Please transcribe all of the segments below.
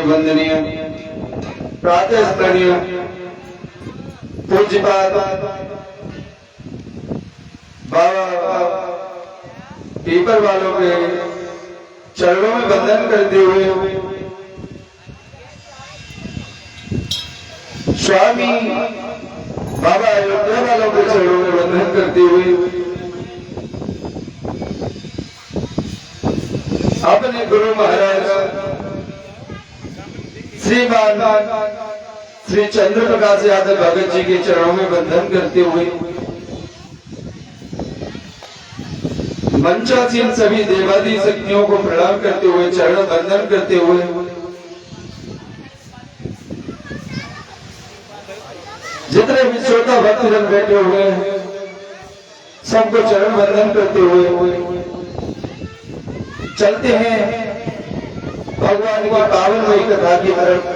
वंदनीय प्रातः स्तरीय पूज्यपाद बाबा पीपर वालों के चरणों में वंदन करते हुए स्वामी बाबा अयोध्या वालों के चरणों में वंदन करते हुए अपने गुरु महाराज श्रीमान श्री चंद्र प्रकाश यादव भगत जी के चरणों में वंदन करते हुए मंचासीन सभी देवादी शक्तियों को प्रणाम करते हुए चरण वंदन करते हुए जितने भी श्रोता भक्तजन बैठे हुए हैं सबको चरण वंदन करते हुए चलते हैं भगवान की पावनमयी कथा की तरफ,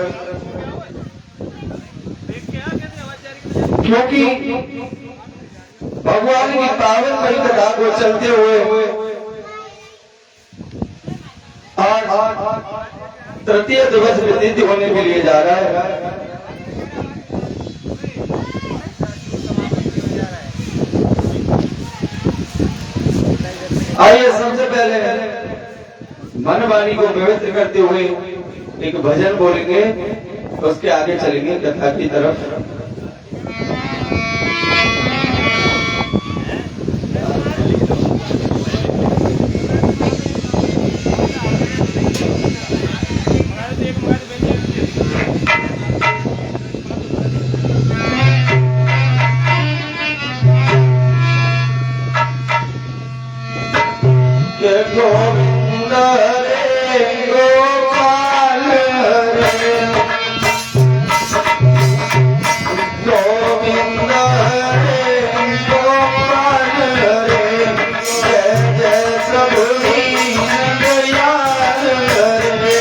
क्योंकि भगवान की पावन परी कथा को चलते हुए आज तृतीय दिवस विदित होने के लिए जा रहा है। आइए सबसे पहले मन वाणी को पवित्र करते हुए एक भजन बोलेंगे, उसके आगे चलेंगे कथा की तरफ। गोविंद रे गोपाल रे गोविंद रे गोपाल रे जय जय प्रभु दयाल रे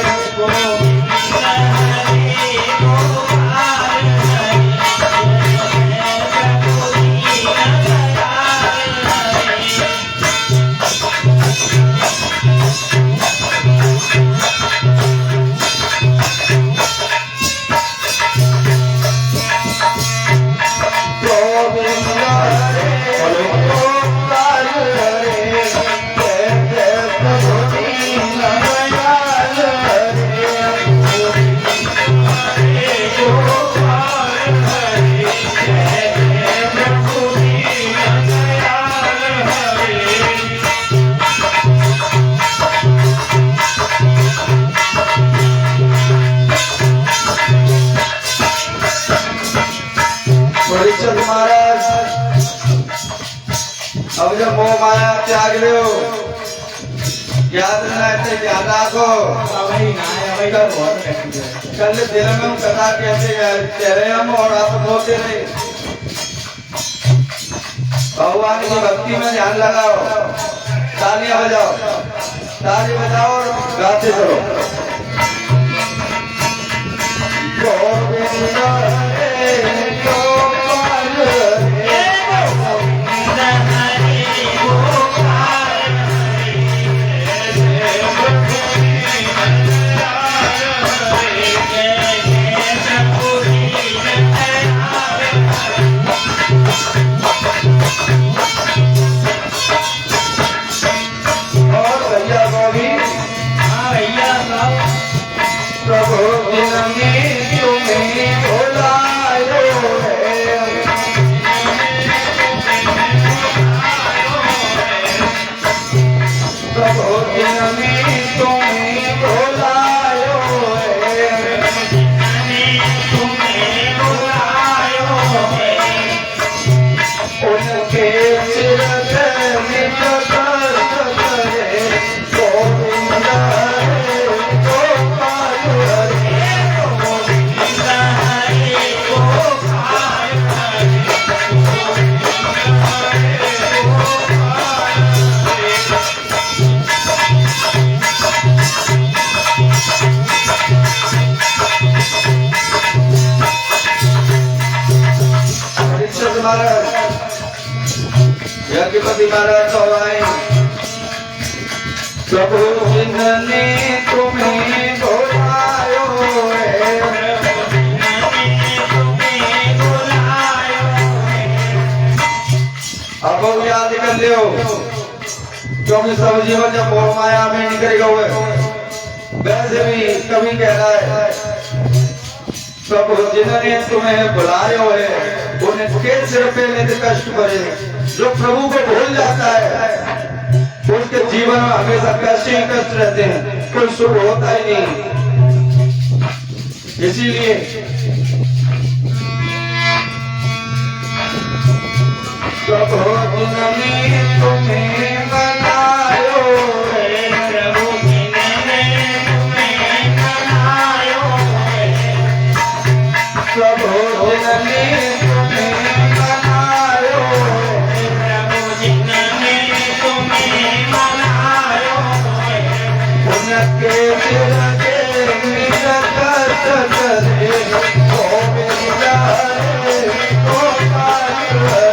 अब जब मोह माया त्याग लो, याद रहते याद आखो कल दिल में कथा कैसे चेहरे हम और आप होते रहे। भगवान की भक्ति में ध्यान लगाओ, तालियां बजाओ, ताली बजाओ और गाते चलो। गोविंद रे गोपाल रे प्रभु जिनने तुम्हें बुलायो है, प्रभु जिनने तुम्हें बुलायो है, उनके सिर पे निज कष्ट करे। गोविंद रे गोपाल यज्ञपति महाराज तो आए। प्रभु जिनने तुम्हें बुलायो है, अब याद कर लियो, क्योंकि सब जीवन जब मोह माया में निकल गए वैसे भी कभी कह रहा है प्रभु जिन्होंने तुम्हें बुलायो है उनके सिर पे नित्य कष्ट पड़े। जो प्रभु को भूल जाता है उसके जीवन में हमेशा कष्ट ही कष्ट रहते हैं, कोई सुख होता ही नहीं। इसीलिए प्रभु जिन्होंने तुम्हें बनायो है, प्रभु जिन्होंने तुम्हें बनायो है, प्रभु जिन्होंने तुम्हें बनायो है, प्रभु जिन्होंने तुम्हें बनायो है, उनके सिर के निज कष्ट करे। गोविंद रे गोपाल रे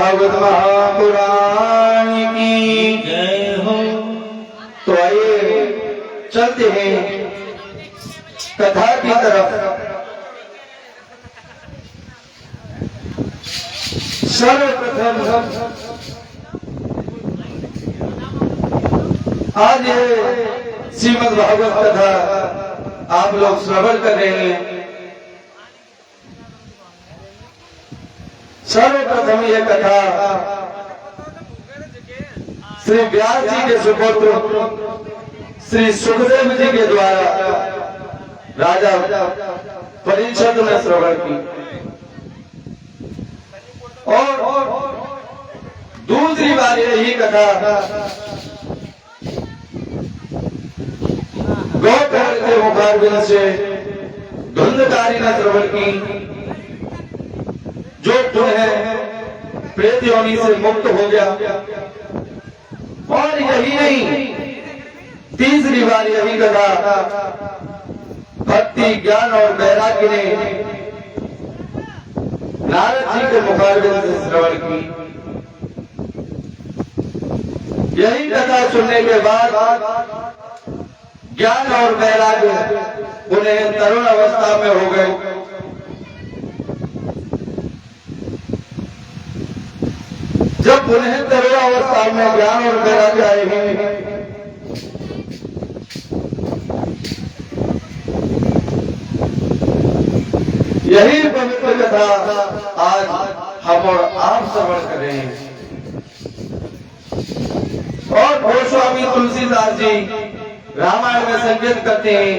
भागवत महापुराण की जय हो। तो आइए चलते हैं कथा की तरफ। सर्वप्रथम आज श्रीमद् भागवत कथा आप लोग श्रवण कर रहे हैं। सर्वप्रथम यह कथा श्री व्यास जी के सुपुत्र श्री सुखदेव जी के द्वारा राजा परीक्षित ने श्रवण की। और दूसरी बार यही कथा गौतम के मुखारबिंद से धुंधकारी ने श्रवण की, जो पुनः प्रेत योनि से मुक्त हो गया। और यही नहीं, तीसरी बार यही कथा भक्ति ज्ञान और वैराग्य ने नारद जी के मुखारबिंद से श्रवण की। यही कथा सुनने के बाद ज्ञान और वैराग्य उन्हें तरुण अवस्था में हो गए। जब उन्हें तरुण अवस्था में ज्ञान और वैराग्य आएंगे, यही पवित्र कथा आज हम और आप श्रवण कर रहे हैं। और गोस्वामी तुलसीदास जी रामायण में संकेत करते हैं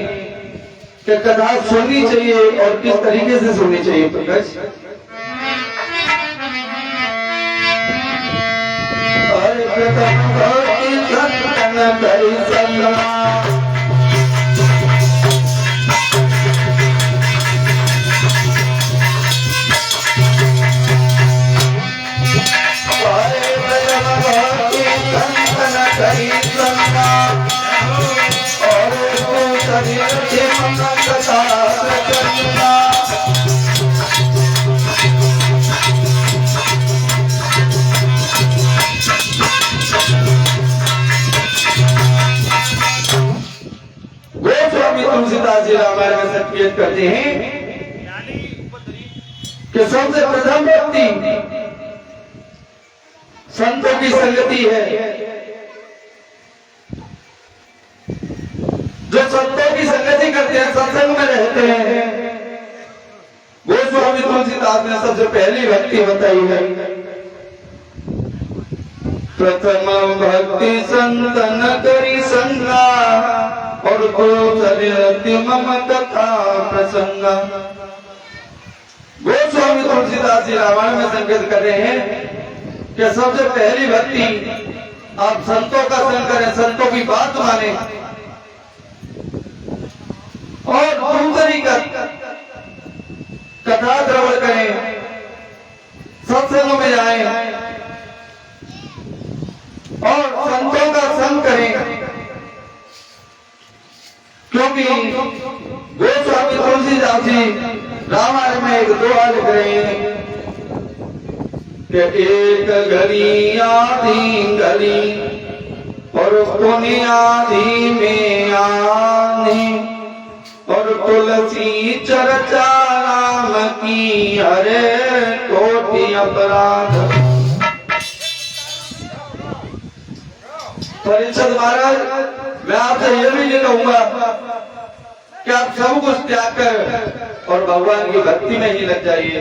कि कथा सुननी चाहिए और किस तरीके से सुननी चाहिए। पंकज, गोस्वामी तुलसीदास जी रामायण में संकेत करते हैं कि सबसे प्रथम व्यक्ति संतों की संगति है। जो संतों की संगति करते हैं, सत्संग में रहते हैं, गोस्वामी तुलसीदास ने सबसे पहली भक्ति बताई है। प्रथम भक्ति संतन करी संगा और दूसरी मम कथा प्रसंगा। गोस्वामी तुलसीदास जी रामायण में संकेत कर रहे हैं कि सबसे पहली भक्ति आप संतों का संग करें, संतों की बात माने। और दूसरी कथा श्रवण करें, सत्संग में जाएं और संतों का संग करें। क्योंकि गोस्वामी तुलसीदास जी रामायण में एक दोहा लिख रहे हैं कि एक घड़ी आधी घड़ी और पुण्य आधी में आनी, और तुलसी चर्चा राम की हरे कोटि अपराध। परीक्षित महाराज, मैं आपसे ये भी ये कहूंगा कि आप सब कुछ त्याग कर और भगवान की भक्ति में ही लग जाइए।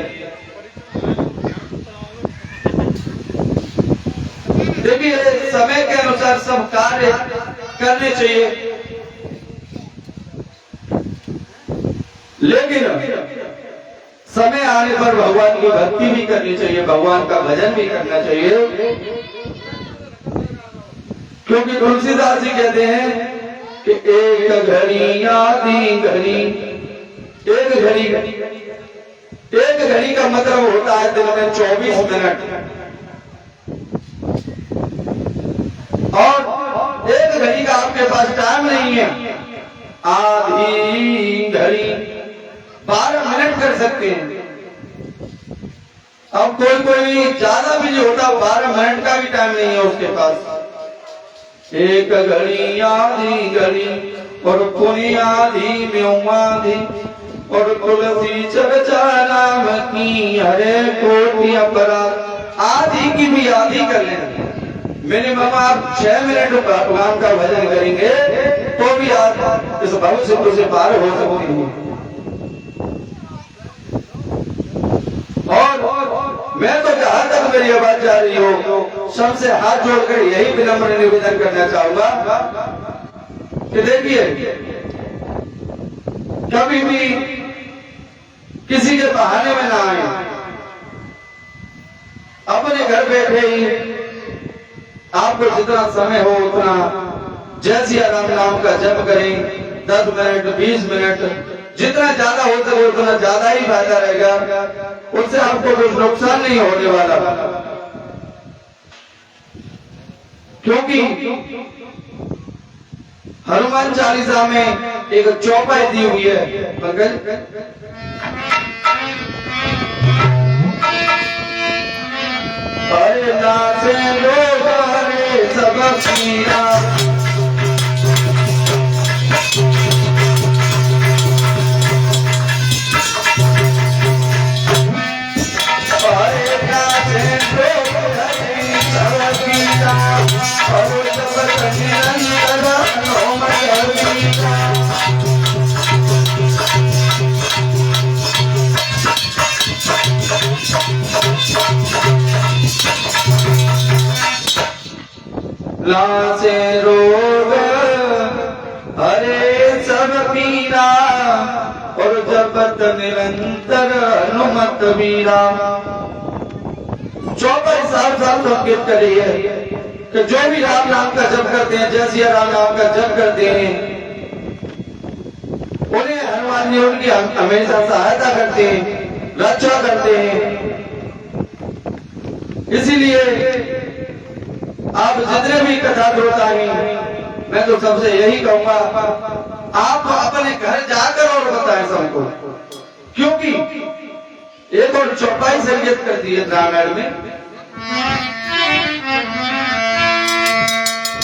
देखिए, समय के अनुसार सब कार्य करने चाहिए, लेकिन समय आने पर भगवान की भक्ति भी करनी चाहिए, भगवान का भजन भी करना चाहिए। क्योंकि तुलसीदास जी कहते हैं कि एक घड़ी आधी घड़ी, एक घड़ी का मतलब होता है दिन में 24 मिनट, और एक घड़ी का आपके पास टाइम नहीं है। आधी घड़ी 12 मिनट कर सकते हैं। अब कोई कोई ज्यादा भी नहीं होता, 12 मिनट का भी टाइम नहीं है उसके पास। एक घड़ी आधी घड़ी और पुनी आधी म्यों आधी और तुलसी चर्चा नाम की हरे कोटि अपराध। आधी की भी आधी कर लें, मिनिमम आप 6 मिनट भगवान का भजन करेंगे तो भी आप इस भविष्य से पार हो सकते हैं। और मैं तो जहां तक मेरी आवाज जा रही हो, सबसे हाथ जोड़कर यही विनम्र निवेदन करना चाहूंगा कि देखिए, कभी भी किसी के बहाने में ना आए, अपने घर बैठे ही आपको जितना समय हो उतना जय सिया राम नाम का जप करें। 10 मिनट 20 मिनट जितना ज्यादा हो सके उतना ज्यादा ही फायदा रहेगा, उससे आपको कुछ नुकसान नहीं होने वाला। क्योंकि हनुमान चालीसा में एक चौपाई दी हुई है, पंकज अरे नाचे लोग हरे सब पीरा, अरे नाचे लोग हरे सब पीरा और जब निरंतर नोम करीरा। लासे रोग हरे सब पीरा और जपत निरंतर हनुमत वीरा। चौपाई साफ साफ संकेत करिए कि जो भी राम नाम का जप करते हैं, जय सिया राम नाम का जप करते हैं, उन्हें हनुमान जी उनकी हमेशा सहायता करते हैं, रक्षा करते हैं। इसीलिए आप जितने भी कथा श्रोता हैं, मैं तो सबसे यही कहूंगा, आप अपने घर जाकर और बताएं सबको, क्योंकि एक और चौपाई संकेत कर दी है रामायण में,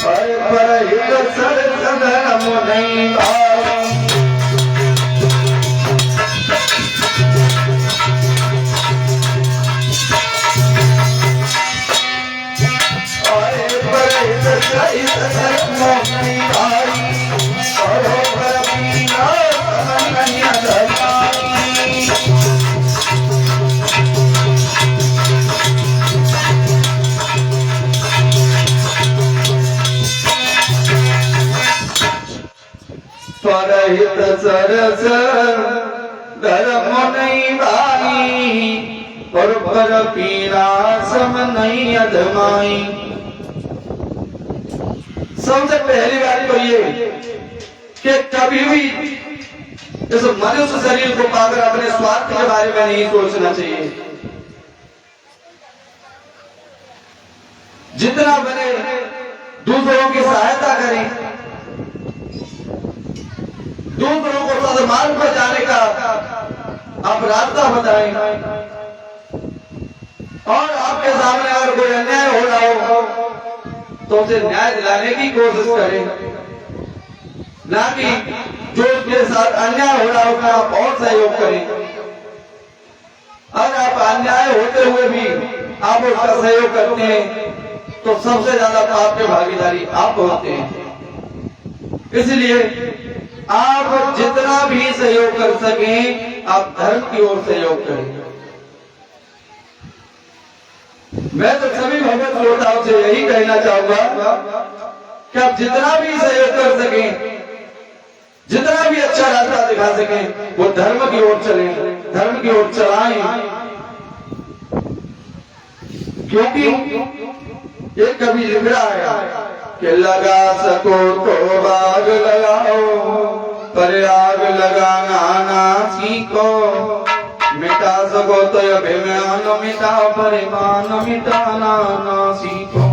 अरे पर हित सर सधर्म नहीं भाव, परहित सरस धर्म नहीं भाई और पर पीरा सम नहीं अधमाई। सबसे पहली बात तो ये कि कभी भी इस मनुष्य शरीर को पाकर अपने स्वार्थ के बारे में नहीं सोचना चाहिए। जितना बने दूसरों की सहायता करें, दूसरों को सदमार्ग पर जाने का आप रास्ता बताएं, और आपके सामने अगर कोई अन्याय हो रहा हो तो उसे न्याय दिलाने की कोशिश करें, ना कि जो उसके साथ अन्याय हो रहा होगा आप और सहयोग करें। अगर आप अन्याय होते हुए भी आप उसका सहयोग करते हैं तो सबसे ज्यादा पाप के भागीदारी आप होते हैं। इसलिए आप जितना भी सहयोग कर सकें आप धर्म की ओर सहयोग करें। मैं तो सभी भगवत श्रोताओं से यही कहना चाहूंगा कि आप जितना भी सहयोग कर सकें, जितना भी अच्छा रास्ता दिखा सकें, वो धर्म की ओर चलें, धर्म की ओर चलाएं। क्योंकि ये कभी लिख रहा है कि लगा सको तो बाग लगाओ, पर आग लगाना ना सीखो, मिटा सको तो अभिमान मिटाओ, परिमान मिटाना ना सीखो।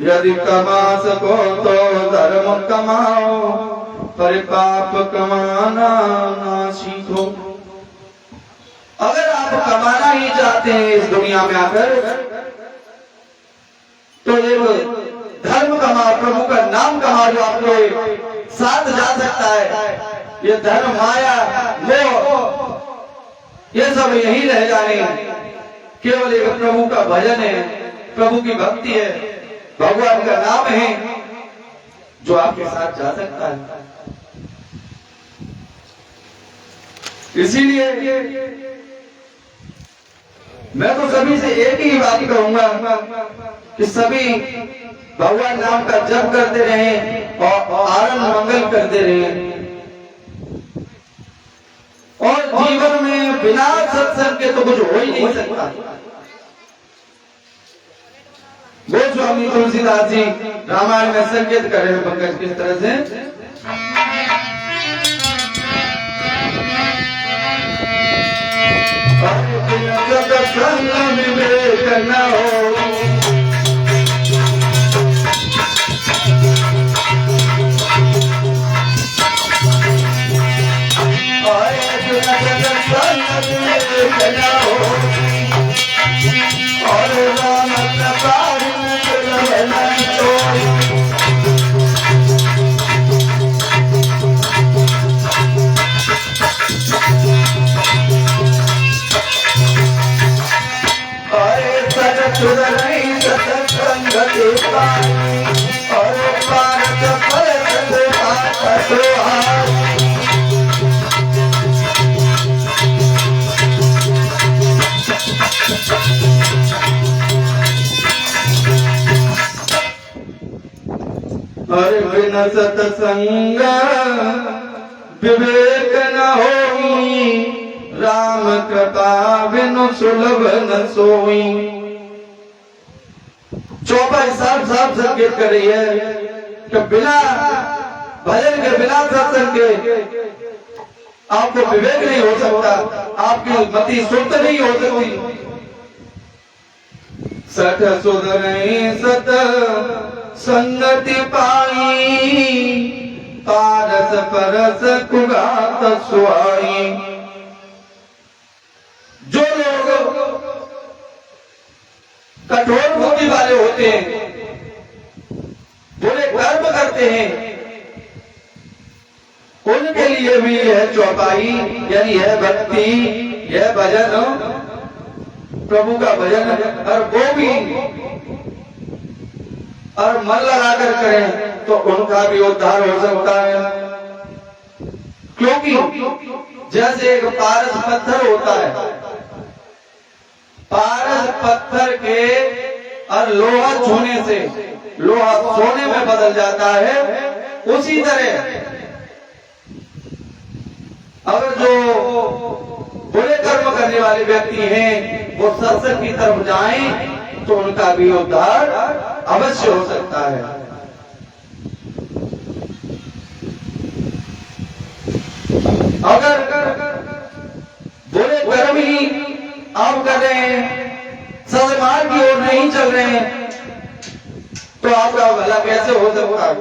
यदि कमा सको तो धर्म कमाओ, पर पाप कमाना ना सीखो। अगर आप कमाना ही चाहते हैं इस दुनिया में आकर, तो ये धर्म कमाओ, प्रभु का नाम कमाओ, जो आपके साथ जा सकता है। ये धर्म, माया, मोह, ये सब यही रह जाने। केवल एक प्रभु का भजन है, प्रभु की भक्ति है, भगवान का नाम है, जो आपके साथ जा सकता है। इसीलिए मैं तो सभी से एक ही बात कहूंगा कि सभी भगवान नाम का जप करते रहें और आनंद मंगल करते रहें। और जीवन में बिना सत्संग के तो कुछ हो ही नहीं सकता। गोस्वामी तुलसीदास जी रामायण में संकेत कर रहे हैं पंकज किस तरह से, सत्संग विवेक न हो, और राम अरे बिन सत्संग विवेक न होई, राम कृपा बिनु सुलभ न सोई। चौपाई साफ साफ संकेत कर रही है कि बिना भजन के, बिना सत्संग के आपको विवेक नहीं हो सकता, आपकी मति शुद्ध नहीं हो सकती। सठ सुध नहीं सत संगति पाई, पारस परस कुगात सुहाई। जो लोग कठोर बुद्धि वाले होते हैं, बुरे कर्म करते हैं, उनके लिए भी यह चौपाई यानी यह भक्ति, यह भजन, प्रभु का भजन, और वो भी और मन लगाकर करें तो उनका भी उद्धार हो सकता है। क्योंकि जैसे एक पारस पत्थर होता है, पारस पत्थर के और लोहा छूने से लोहा सोने में बदल जाता है, उसी तरह अगर जो बुरे कर्म करने वाले व्यक्ति हैं वो सत्संग की तरफ जाएं तो उनका भी उद्धार अवश्य हो सकता है। अगर बुरे कर्म ही आप कर रहे हैं, सत्मार्ग की ओर नहीं चल रहे हैं, तो आपका भला कैसे हो सकता है?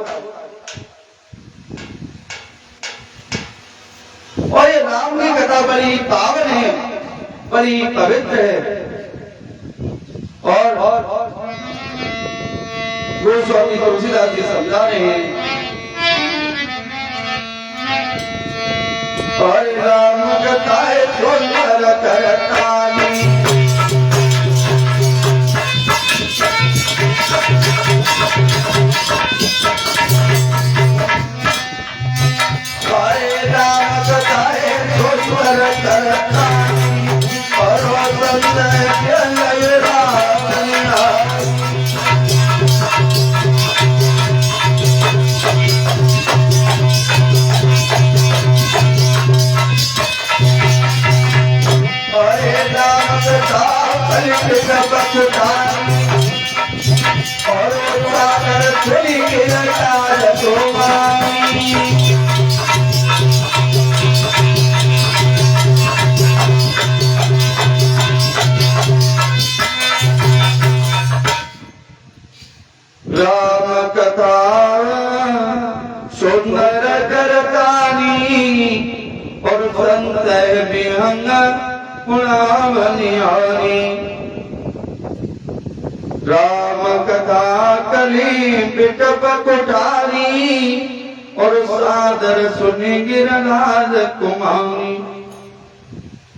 और ये नाम की कथा बड़ी पावन है, बड़ी पवित्र है। और गोस्वामी तुलसीदास जी समझा रहे हैं, और राम कथाएं सुंदर करतानी, राम कथाएं सुंदर करतानी, और राम कथा सुंदर करतानी, और संत विहंग उड़ावनियारी राम कथा कली पिटप कुठारी और सादर सुनी गिरनाद कुमारी।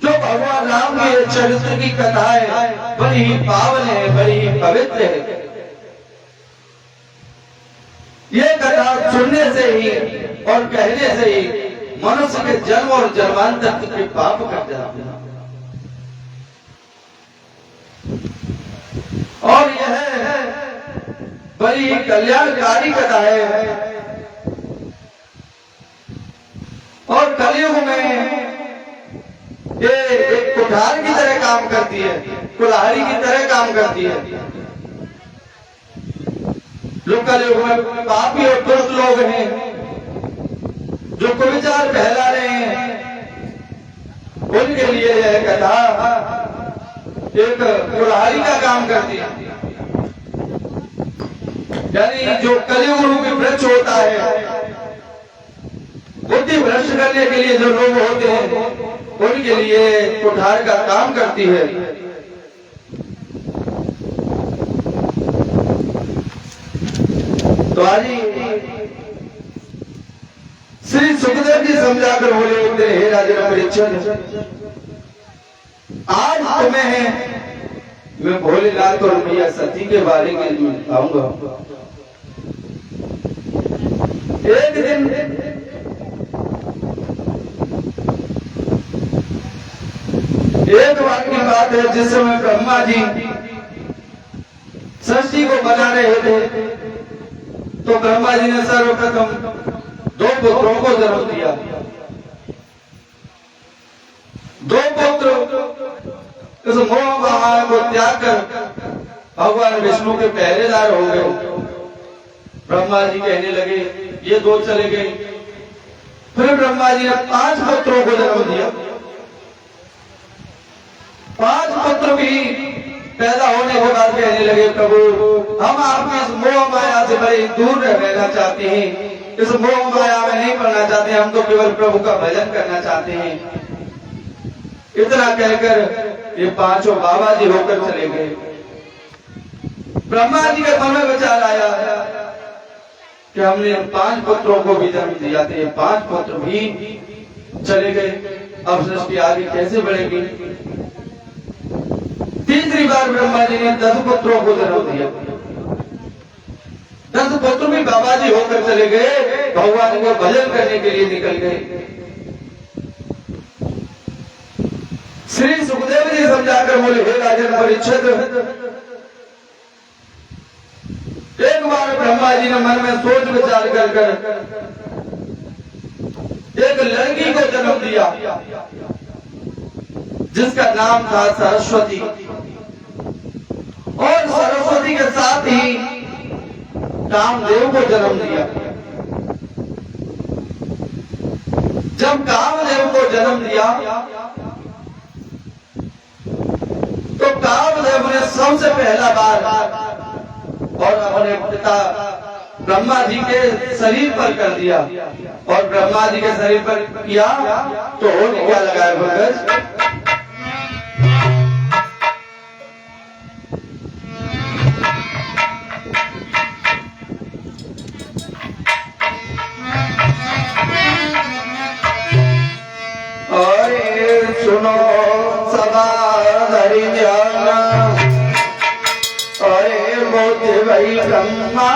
जो भगवान राम के चरित्र की कथा है बड़ी ही पावन है, बड़ी ही पवित्र है। ये कथा सुनने से ही और कहने से ही मनुष्य के जन्म और जन्मांतर के पाप कट जाते हैं। और यह बड़ी कल्याणकारी कथा है। और कलयुग में ये एक कुठार की तरह काम करती है, कुल्हाड़ी की तरह काम करती है। जो कलयुग में पापी और दुष्ट लोग हैं, जो कुविचार फैला रहे हैं, उनके लिए यह कथा एक कुल्हाड़ी का काम करती है। यानी जो कलयुग रूपी वृक्ष होता है, बुद्धि भ्रष्ट करने के लिए जो लोग होते हैं, उनके लिए कुठार का काम करती है। तो आज श्री सुखदेव जी समझाकर बोले उठते, हे राजा परीक्षित, आज तुम्हें मैं भोलेनाथ और मैया सती के बारे में बताऊंगा। एक दिन एक बार की बात है, जिस समय ब्रह्मा जी सृष्टि को बना रहे थे, तो ब्रह्मा जी ने सर्वप्रथम 2 पुत्रों को जन्म दिया। 2 पुत्र इस मोह माया को त्याग कर भगवान विष्णु के पहरेदार हो गए। ब्रह्मा जी कहने लगे, ये 2 चले गए। फिर ब्रह्मा जी ने 5 पुत्रों को जन्म दिया। 5 पुत्र भी पैदा होने के बाद कहने लगे, प्रभु हम आपकी इस मोह माया से बड़े दूर रहना चाहते हैं, इस मोह माया में नहीं पड़ना चाहते, हम तो केवल प्रभु का भजन करना चाहते हैं। इतना कहकर ये 5 बाबा जी होकर चले गए। ब्रह्मा जी के मन में विचार आया कि हमने 5 पुत्रों को भी जन्म दिया था, ये 5 पुत्र भी चले गए, अब सृष्टि आगे कैसे बढ़ेगी। तीसरी बार ब्रह्मा जी ने 10 पुत्रों को जन्म दिया। 10 पुत्र भी बाबा जी होकर चले गए, भगवान को भजन करने के लिए निकल गए। श्री सुखदेव जी समझाकर बोले, हे राजन परीक्षित, एक बार ब्रह्मा जी ने मन में सोच विचार कर एक लड़की को जन्म दिया, जिसका नाम था सरस्वती। और सरस्वती के साथ ही कामदेव को जन्म दिया। जब कामदेव को जन्म दिया तो कामदेव ने सबसे पहला बार और अपने पिता ब्रह्मा जी के शरीर पर कर दिया। और ब्रह्मा जी के शरीर पर किया तो होने क्या लगा है भगत, सुनो सदा धरि ध्यान, अरे मोते वही ब्रह्मा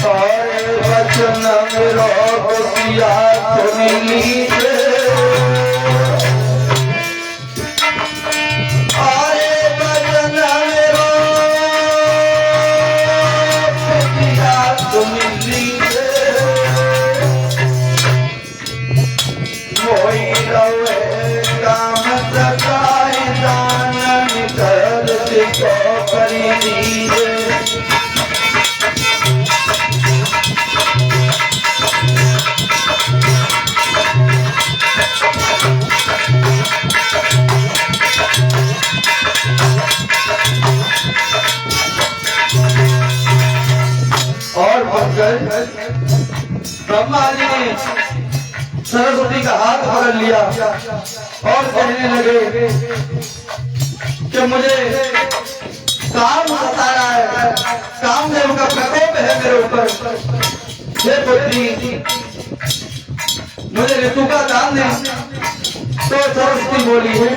और वचन मेरो किया सुन लीजिए, और वचन मेरो किया सुन लीजिए, मोई रवे काम सकाई दान करते को करी दीजिए। और ब्रह्मा जी ने सरस्वती का हाथ पकड़ लिया और कहने लगे कि मुझे काम सता रहा है, कामदेव का प्रकोप है मेरे ऊपर, हे पुत्री मुझे ऋतु का दान दे। तो सरस्वती बोली है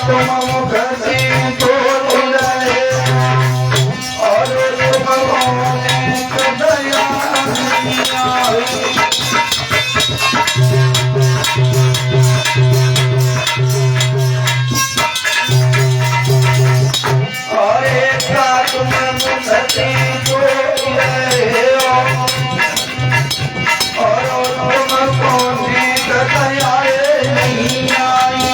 तुम मुख से बोल रहे और दया और तुम मुख से बोल रहे हो और तुम दया नहीं आई।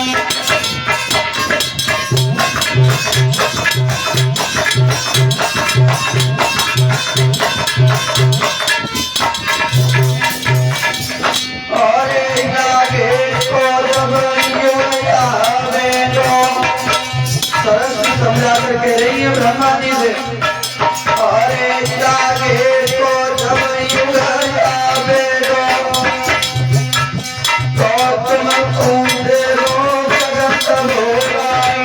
समझा कर कह रही है ब्रह्मा जी से, अरे जागे को जब युग आवे तो तुम ऊंधे रो जगत भोलाई।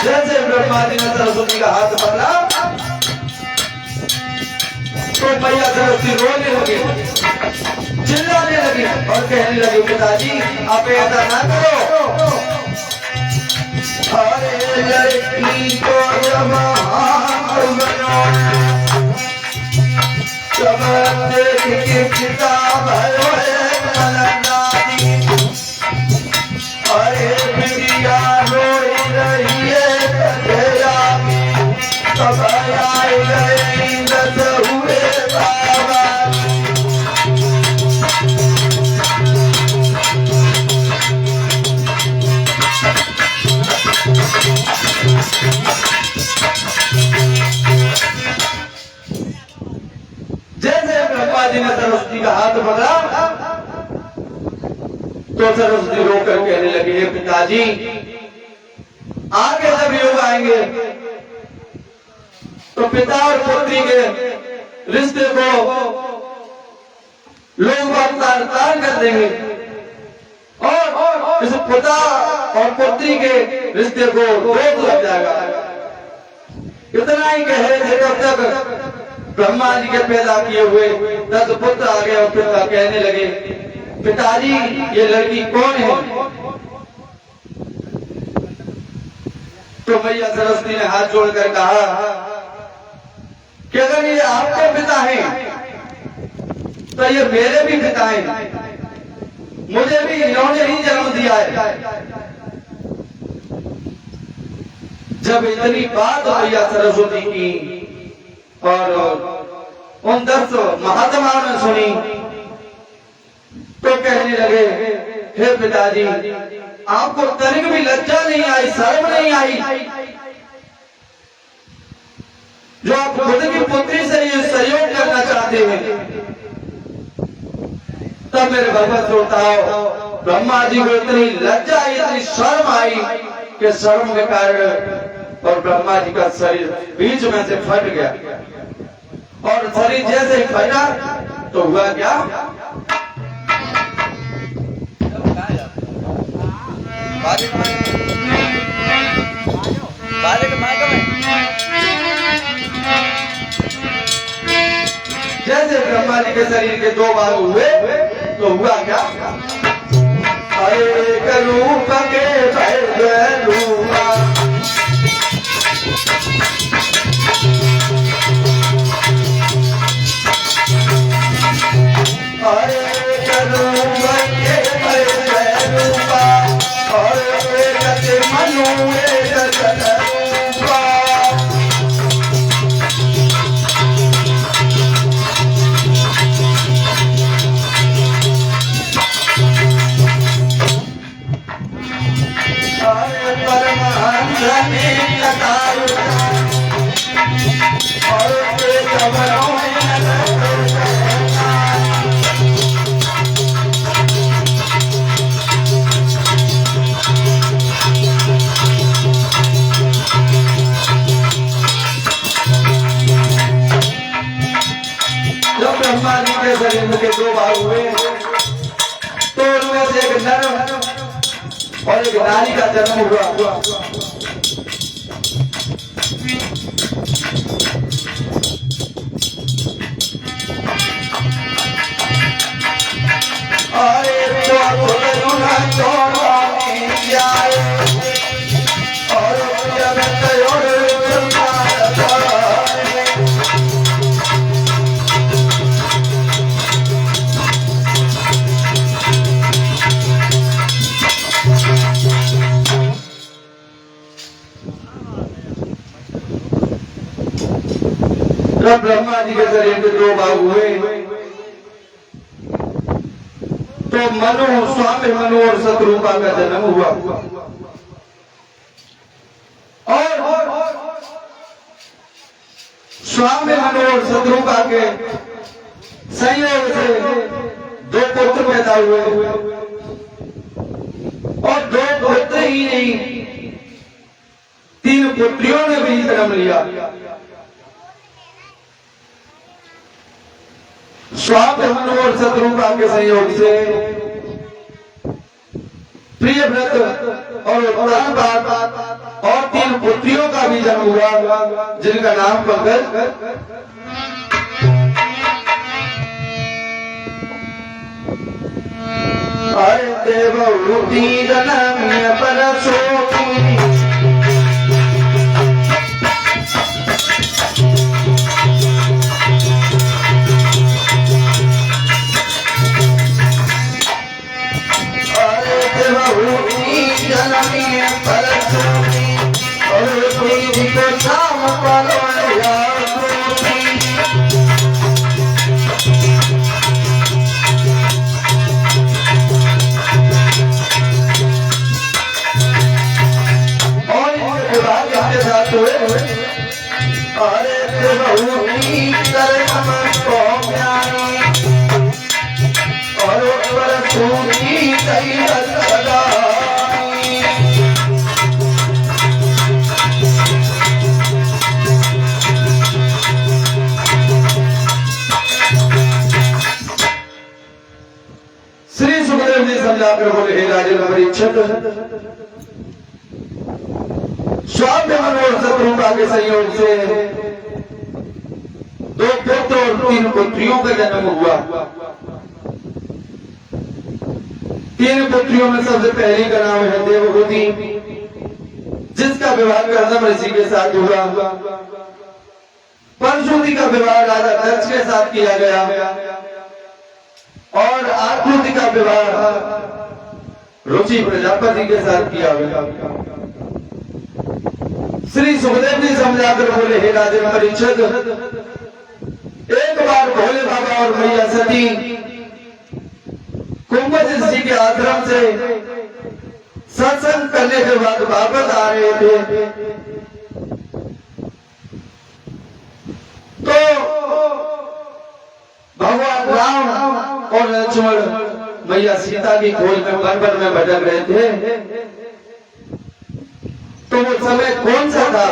जैसे ब्रह्मा जी ने सरस्वती का हाथ पकड़ा तो मैया सरस्वती रोने लगी, चिल्लाने लगी और कहने लगी पिताजी आप ऐसा ना करो, अरे लड़की को जब देख के पिता भयो है अरे बिटिया रोई रही है तब आए गए दस हुए बाबा। जैसे ब्रह्मा जी ने सरस्वती का हाथ पकड़ा तो सरस्वती रोकर कहने लगे हे पिताजी आगे जब युग आएंगे तो पिता और पुत्री के रिश्ते को लोग तार कर देंगे और इस पिता और पुत्री के रिश्ते को रोक लग जाएगा। इतना ही कह रहे थे तब तक ब्रह्मा जी के पैदा किए हुए 10 पुत्र आ गए और पिता कहने लगे पिताजी ये लड़की कौन है? तो मैया सरस्वती ने हाथ जोड़कर कहा कि अगर ये आपके पिता हैं तो ये मेरे भी पिता हैं, मुझे भी इन्होंने ही जन्म दिया है। जब इतनी बात मैया सरस्वती की और उन 10 महात्माओं ने सुनी तो कहने लगे हे पिताजी आपको तनिक भी लज्जा नहीं आई, शर्म नहीं आई जो आप खुद की पुत्री से ये सहयोग करना चाहते हैं। तब मेरे भगवत श्रोताओं ब्रह्मा जी को इतनी लज्जा आई, इतनी शर्म आई कि शर्म के कारण और ब्रह्मा जी का शरीर बीच में से फट गया। और शरीर जैसे ही फटा तो हुआ क्या, जैसे ब्रह्मा जी के शरीर के दो भाग हुए तो हुआ क्या, एक रूप के रूपा ब्रह्मा जी के शरीर के दो भाग हुए तो उनमें से एक नर और एक नारी का जन्म हुआ। जब ब्रह्मा जी के शरीर के दो भाग हुए तो मनु, स्वामी मनु और शत्रुपा का जन्म हुआ। और स्वामी मनु और शत्रुपा के संयोग से दो पुत्र पैदा हुए और दो पुत्र ही नहीं, 3 पुत्रियों ने भी जन्म लिया। स्वामी मनु और शत्रुपा के संयोग से प्रियव्रत और उत्तानपाद और 3 पुत्रियों का भी जन्म हुआ जिनका नाम पंकज, अरे देवहूति रनम्य परशोभि समझाकर बोले, हे राजन परीक्षित, स्वामी मनु और शत्रुपा के संयोग से 2 पुत्र और 3 पुत्रियों का जन्म हुआ। 3 पुत्रियों में सबसे पहली का नाम है देवहूति, जिसका विवाह कर्दम ऋषि के साथ हुआ। परशुति का विवाह राजा दक्ष के साथ किया गया और आकृति का विवाह रुचि प्रजापति के साथ किया गया। श्री सुखदेव जी समझाकर बोले, हे राजन परीक्षित, एक बार भोले बाबा और मैया सती कुंभज जी के आश्रम से सत्संग करने के बाद वापस आ रहे थे तो भगवान राम और लक्ष्मण मैया सीता की खोज में वन में भटक रहे थे, तो वो समय कौन सा था?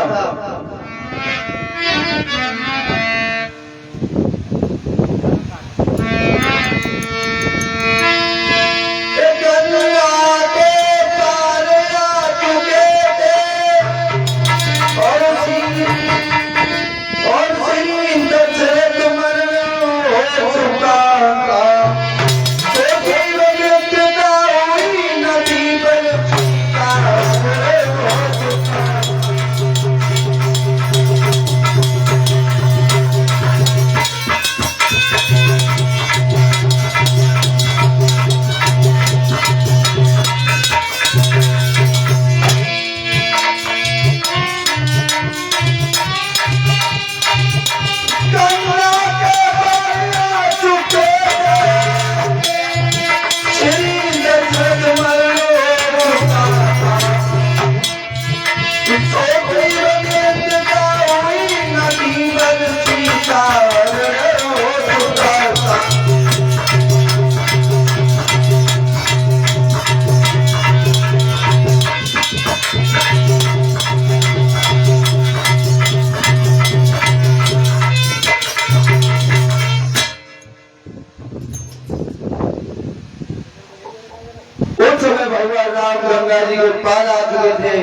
भगवान राम गंगा जी के पार आ चुके थे,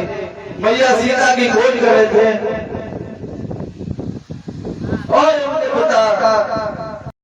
मैया सीता की खोज कर रहे थे और उनके पिता